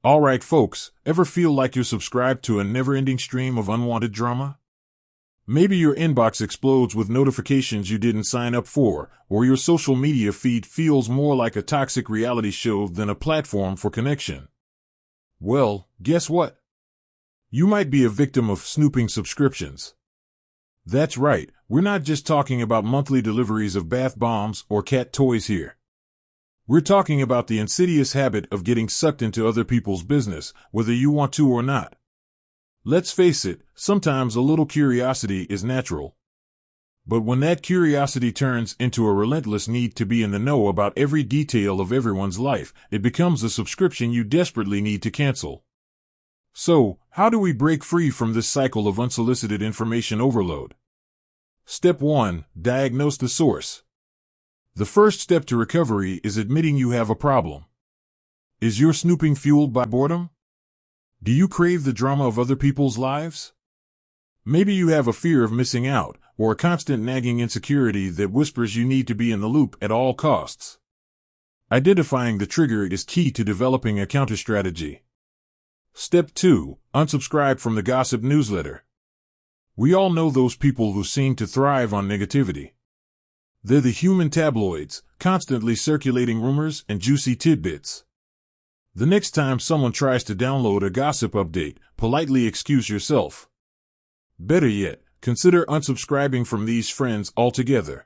Alright folks, ever feel like you're subscribed to a never-ending stream of unwanted drama? Maybe your inbox explodes with notifications you didn't sign up for, or your social media feed feels more like a toxic reality show than a platform for connection. Well, guess what? You might be a victim of snooping subscriptions. That's right, we're not just talking about monthly deliveries of bath bombs or cat toys here. We're talking about the insidious habit of getting sucked into other people's business, whether you want to or not. Let's face it, sometimes a little curiosity is natural. But when that curiosity turns into a relentless need to be in the know about every detail of everyone's life, it becomes a subscription you desperately need to cancel. So, how do we break free from this cycle of unsolicited information overload? Step 1. Diagnose the source. The first step to recovery is admitting you have a problem. Is your snooping fueled by boredom? Do you crave the drama of other people's lives? Maybe you have a fear of missing out, or a constant nagging insecurity that whispers you need to be in the loop at all costs. Identifying the trigger is key to developing a counter-strategy. Step 2. Unsubscribe from the gossip newsletter. We all know those people who seem to thrive on negativity. They're the human tabloids, constantly circulating rumors and juicy tidbits. The next time someone tries to download a gossip update, politely excuse yourself. Better yet, consider unsubscribing from these friends altogether.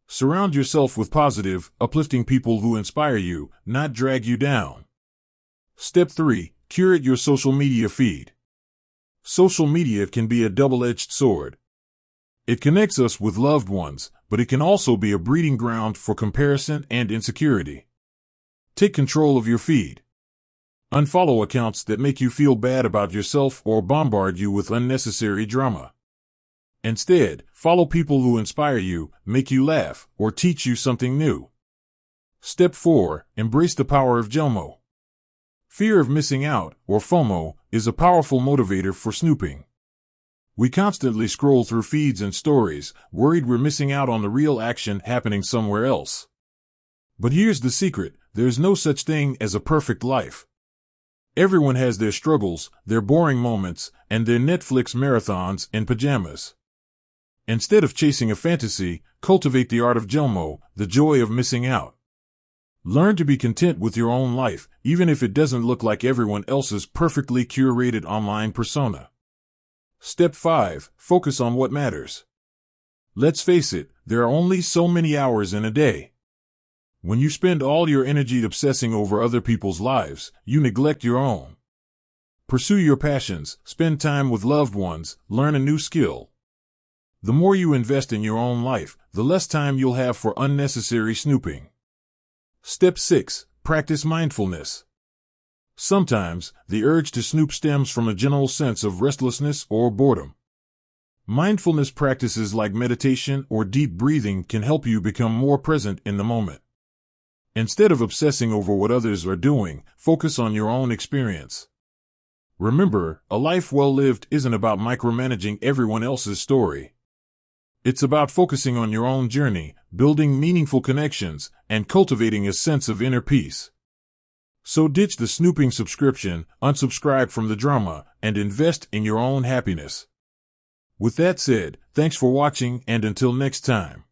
Surround yourself with positive, uplifting people who inspire you, not drag you down. Step 3. Curate your social media feed. Social media can be a double-edged sword. It connects us with loved ones, but it can also be a breeding ground for comparison and insecurity. Take control of your feed. Unfollow accounts that make you feel bad about yourself or bombard you with unnecessary drama. Instead, follow people who inspire you, make you laugh, or teach you something new. Step 4. Embrace the power of JOMO. Fear of missing out, or FOMO, is a powerful motivator for snooping. We constantly scroll through feeds and stories, worried we're missing out on the real action happening somewhere else. But here's the secret, there's no such thing as a perfect life. Everyone has their struggles, their boring moments, and their Netflix marathons in pajamas. Instead of chasing a fantasy, cultivate the art of JOMO, the joy of missing out. Learn to be content with your own life, even if it doesn't look like everyone else's perfectly curated online persona. Step 5. Focus on what matters. Let's face it, there are only so many hours in a day. When you spend all your energy obsessing over other people's lives, you neglect your own. Pursue your passions, spend time with loved ones, learn a new skill. The more you invest in your own life, the less time you'll have for unnecessary snooping. Step 6. Practice mindfulness. Sometimes, the urge to snoop stems from a general sense of restlessness or boredom. Mindfulness practices like meditation or deep breathing can help you become more present in the moment. Instead of obsessing over what others are doing, focus on your own experience. Remember, a life well lived isn't about micromanaging everyone else's story. It's about focusing on your own journey, building meaningful connections, and cultivating a sense of inner peace. So ditch the snooping subscription, unsubscribe from the drama, and invest in your own happiness. With that said, thanks for watching and until next time.